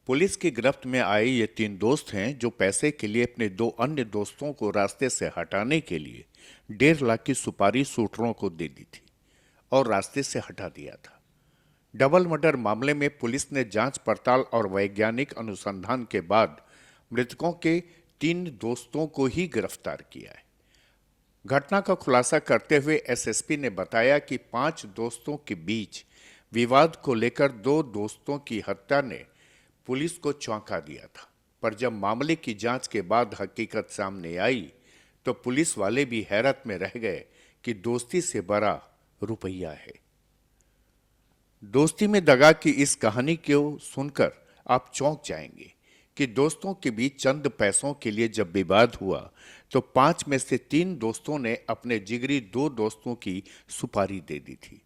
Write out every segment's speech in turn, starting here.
Police की गिरफ्त में आए ये तीन दोस्त हैं जो पैसे के लिए अपने दो अन्य दोस्तों को रास्ते से हटाने के लिए 1.5 लाख की सुपारी शूटरों को दे दी थी और रास्ते से हटा दिया था। डबल मर्डर मामले में पुलिस ने जांच पड़ताल और वैज्ञानिक अनुसंधान के बाद मृतकों के तीन दोस्तों को ही गिरफ्तार किया है। घटना का खुलासा करते हुए एसएसपी ने बताया कि 5 दोस्तों के बीच विवाद को लेकर 2 दोस्तों की हत्या ने पुलिस को चौंका दिया था, पर जब मामले की जांच के बाद हकीकत सामने आई तो पुलिस वाले भी हैरत में रह गए कि दोस्ती से बड़ा रुपया है। दोस्ती में दगा की इस कहानी को सुनकर आप चौंक जाएंगे कि दोस्तों के बीच चंद पैसों के लिए जब विवाद हुआ तो 5 में से 3 दोस्तों ने अपने जिगरी 2 दोस्तों की सुपारी दे दी थी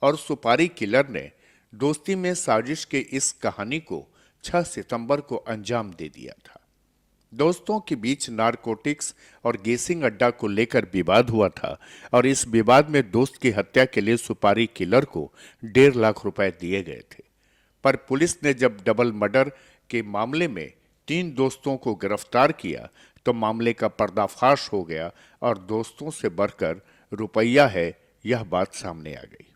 और सुपारी किलर ने दोस्ती में साजिश के इस कहानी को 6 सितंबर को अंजाम दे दिया था। दोस्तों के बीच नारकोटिक्स और गैसिंग अड्डा को लेकर विवाद हुआ था और इस विवाद में दोस्त की हत्या के लिए सुपारी किलर को 1.5 लाख रुपए दिए गए थे। पर पुलिस ने जब डबल मर्डर के मामले में 3 दोस्तों को गिरफ्तार किया तो मामले का पर्दाफाश हो गया और दोस्तों से बढ़कर रुपया है, यह बात सामने आ गई।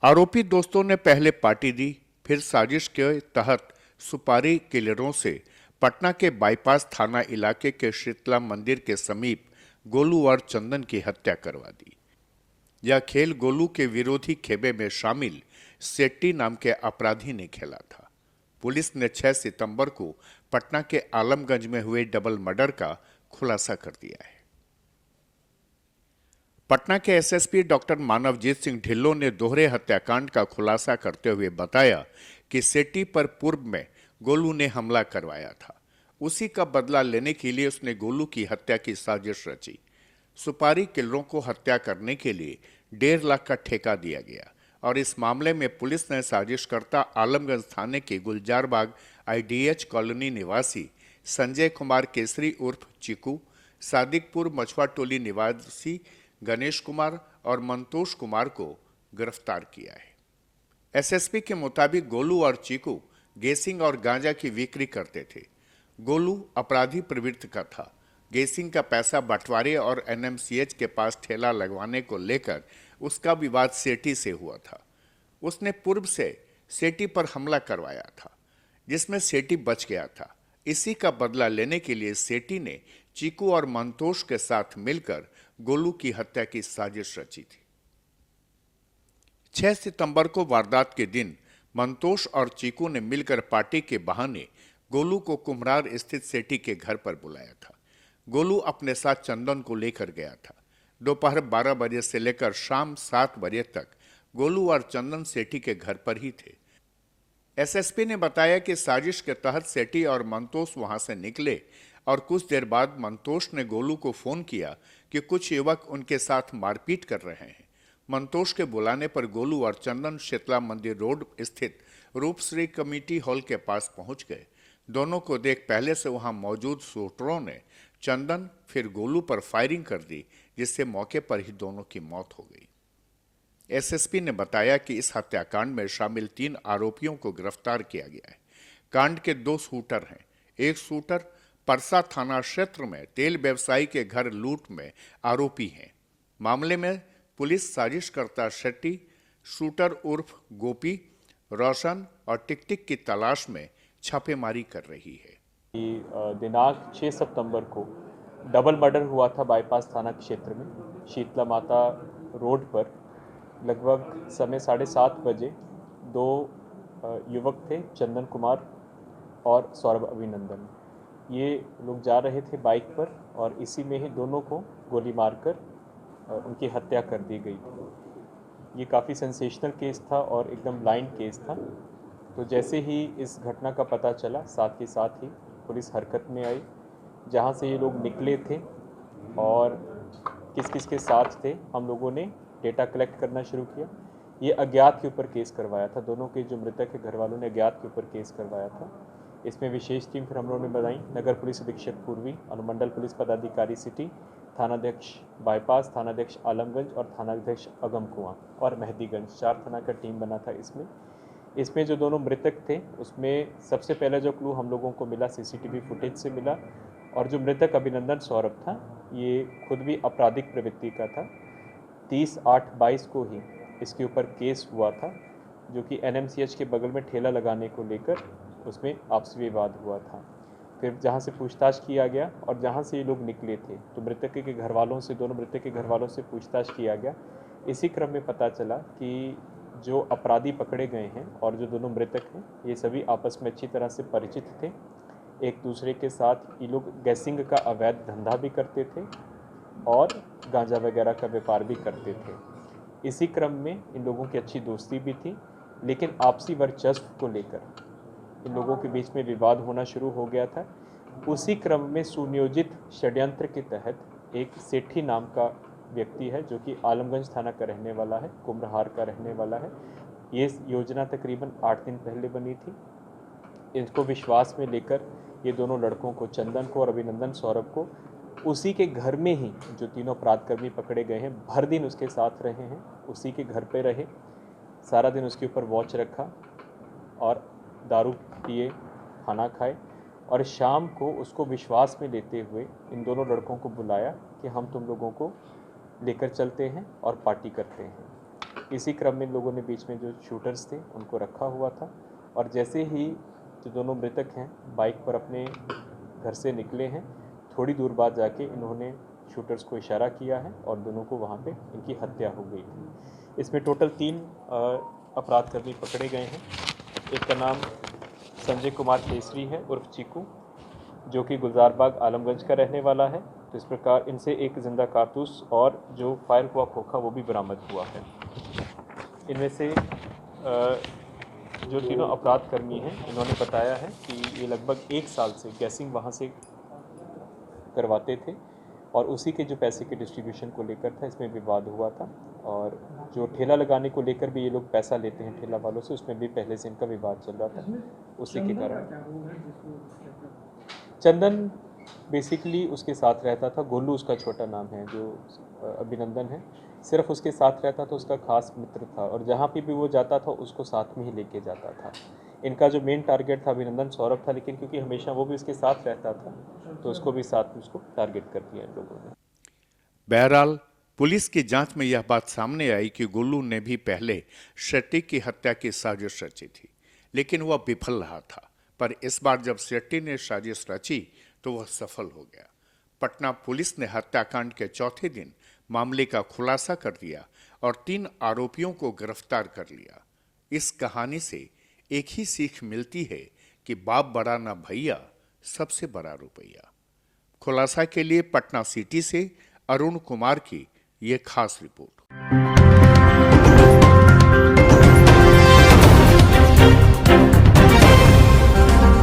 आरोपी दोस्तों ने पहले पार्टी दी, फिर साजिश के तहत सुपारी किलरों से पटना के बाईपास थाना इलाके के शीतला मंदिर के समीप गोलू और चंदन की हत्या करवा दी। यह खेल गोलू के विरोधी खेमे में शामिल सेट्टी नाम के अपराधी ने खेला था। पुलिस ने 6 सितंबर को पटना के आलमगंज में हुए डबल मर्डर का खुलासा कर दिया है। पटना के एसएसपी डॉक्टर मानवजीत सिंह ढिल्लों ने दोहरे हत्याकांड का खुलासा करते हुए बताया कि सेट्टी पर पूर्व में गोलू ने हमला करवाया था। उसी का बदला लेने के लिए उसने गोलू की हत्या की साजिश रची। सुपारी किलरों को हत्या करने के लिए 1.5 लाख का ठेका दिया गया और इस मामले में पुलिस ने साजिशकर्ता आलमगंज थाने के गुलजारबाग आईडीएच कॉलोनी निवासी संजय कुमार केसरी उर्फ चिकू, सादिकपुर मछुआ टोली निवासी गणेश कुमार और मंतोष कुमार को गिरफ्तार किया है। एसएसपी के मुताबिक गोलू और चीकू गैसिंग और गांजा की बिक्री करते थे। गोलू अपराधी प्रवृत्ति का था। गैसिंग का पैसा बंटवारे और एनएमसीएच के पास ठेला लगवाने को लेकर उसका विवाद सेठी से हुआ था। उसने पूर्व से सेठी पर हमला करवाया था, जिसमें सेठी बच गया था। इसी का बदला लेने के लिए सेठी ने चीकू और मंतोष के साथ मिलकर गोलू की हत्या की साजिश रची थी। 6 सितंबर को वारदात के दिन मंतोष और चीकू ने मिलकर पार्टी के बहाने गोलू को कुम्हरार स्थित सेठी के घर पर बुलाया था। गोलू अपने साथ चंदन को लेकर गया था। दोपहर 12 बजे से लेकर शाम 7 बजे तक गोलू और चंदन सेठी के घर पर ही थे। एसएसपी ने बताया कि साजिश के तहत सेठी और मंतोष वहां से निकले और कुछ देर बाद मंतोष ने गोलू को फोन किया कि कुछ युवक उनके साथ मारपीट कर रहे हैं। मंतोष के बुलाने पर गोलू और चंदन शीतला मंदिर रोड स्थित रूपश्री कमेटी हॉल के पास पहुंच गए। दोनों को देख पहले से वहां मौजूद शूटरों ने चंदन फिर गोलू पर फायरिंग कर दी, जिससे मौके पर ही दोनों की मौत हो गई। एसएसपी ने बताया कि इस हत्याकांड में शामिल 3 आरोपियों को गिरफ्तार किया गया है। कांड के 2 शूटर हैं। एक शूटर परसा थाना क्षेत्र में तेल व्यवसायी के घर लूट में आरोपी हैं। मामले में पुलिस साजिशकर्ता शेट्टी, शूटर उर्फ गोपी, रोशन और टिकटिक की तलाश में छापेमारी कर रही है। दिनांक 6 सितंबर को डबल मर्डर हुआ था बाईपास थाना क्षेत्र में शीतला माता रोड पर। लगभग समय 7:30 बजे 2 युवक थे, चंदन कुमार और सौरभ अभिनंदन। ये लोग जा रहे थे बाइक पर और इसी में ही दोनों को गोली मारकर उनकी हत्या कर दी गई। ये काफ़ी सेंसेशनल केस था और एकदम ब्लाइंड केस था। तो जैसे ही इस घटना का पता चला, साथ के साथ ही पुलिस हरकत में आई। जहाँ से ये लोग निकले थे और किस किस के साथ थे, हम लोगों ने डेटा कलेक्ट करना शुरू किया। ये अज्ञात के ऊपर केस करवाया था। दोनों के जो मृतक के घर वालों ने अज्ञात के ऊपर केस करवाया था। इसमें विशेष टीम फिर हम लोगों ने बनाई। नगर पुलिस अधीक्षक पूर्वी, अनुमंडल पुलिस पदाधिकारी सिटी, थानाध्यक्ष बाईपास, थानाध्यक्ष आलमगंज और थानाध्यक्ष अगम कुआं और मेहदीगंज 4 थाना का टीम बना था। इसमें जो दोनों मृतक थे उसमें सबसे पहला जो क्लू हम लोगों को मिला सीसीटीवी फुटेज से मिला, और जो मृतक अभिनंदन सौरभ था ये खुद भी आपराधिक प्रवृत्ति का था। 30/8/22 को ही इसके ऊपर केस हुआ था, जो कि NMCH के बगल में ठेला लगाने को लेकर उसमें आपसी विवाद हुआ था। फिर जहाँ से पूछताछ किया गया और जहाँ से ये लोग निकले थे तो मृतक के घर वालों से, दोनों मृतक के घर वालों से पूछताछ किया गया। इसी क्रम में पता चला कि जो अपराधी पकड़े गए हैं और जो दोनों मृतक हैं ये सभी आपस में अच्छी तरह से परिचित थे। एक दूसरे के साथ ये लोग गैसिंग का अवैध धंधा भी करते थे और गांजा वगैरह का व्यापार भी करते थे। इसी क्रम में इन लोगों की अच्छी दोस्ती भी थी, लेकिन आपसी वर्चस्व को लेकर इन लोगों के बीच में विवाद होना शुरू हो गया था। उसी क्रम में सुनियोजित षड्यंत्र के तहत एक सेठी नाम का व्यक्ति है जो कि आलमगंज थाना का रहने वाला है, कुम्हरार का रहने वाला है। ये योजना तकरीबन 8 दिन पहले बनी थी। इनको विश्वास में लेकर ये दोनों लड़कों को, चंदन को और अभिनंदन सौरभ को, उसी के घर में ही जो तीनों अपराधकर्मी पकड़े गए हैं भर दिन उसके साथ रहे हैं, उसी के घर पे रहे, सारा दिन उसके ऊपर वॉच रखा और दारू पिए, खाना खाए, और शाम को उसको विश्वास में लेते हुए इन दोनों लड़कों को बुलाया कि हम तुम लोगों को लेकर चलते हैं और पार्टी करते हैं। इसी क्रम में इन लोगों ने बीच में जो शूटर्स थे उनको रखा हुआ था, और जैसे ही जो दोनों मृतक हैं बाइक पर अपने घर से निकले हैं, थोड़ी दूर बाद जाके इन्होंने शूटर्स को इशारा किया है और दोनों को वहाँ पे इनकी हत्या हो गई थी। इसमें टोटल 3 अपराधकर्मी पकड़े गए हैं। एक का नाम संजय कुमार केसरी है उर्फ चीकू, जो कि गुलजारबाग आलमगंज का रहने वाला है। तो इस प्रकार इनसे एक जिंदा कारतूस और जो फायर हुआ खोखा वो भी बरामद हुआ है। इनमें से जो तीनों अपराधकर्मी हैं इन्होंने बताया है कि ये लगभग 1 साल से गैसिंग वहाँ से करवाते थे और उसी के जो पैसे के डिस्ट्रीब्यूशन को लेकर था इसमें विवाद हुआ था, और जो ठेला लगाने को लेकर भी ये लोग पैसा लेते हैं ठेला वालों से, उसमें भी पहले से इनका विवाद चल रहा था। उसी के कारण चंदन बेसिकली उसके साथ रहता था। गोलू उसका छोटा नाम है, जो अभिनंदन है, सिर्फ उसके साथ रहता था, उसका खास मित्र था और जहाँ पे भी वो जाता था उसको साथ में ही लेके जाता था। इनका जो मेन टारगेट था अभिनंदन सौरभ था, लेकिन क्योंकि हमेशा वो भी उसके साथ रहता था तो उसको भी साथ में उसको टारगेट कर दिया इन लोगों ने। बहरहाल पुलिस की जांच में यह बात सामने आई कि गोलू ने भी पहले शेट्टी की हत्या की साजिश रची थी, लेकिन वह विफल रहा था। पर इस बार जब शेट्टी ने साजिश रची तो वह सफल हो गया। पटना पुलिस ने हत्याकांड के चौथे दिन मामले का खुलासा कर दिया और 3 आरोपियों को गिरफ्तार कर लिया। इस कहानी से एक ही सीख मिलती है कि बाप बड़ा ना भैया, सबसे बड़ा रुपया। खुलासा के लिए पटना सिटी से अरुण कुमार की ये खास रिपोर्ट।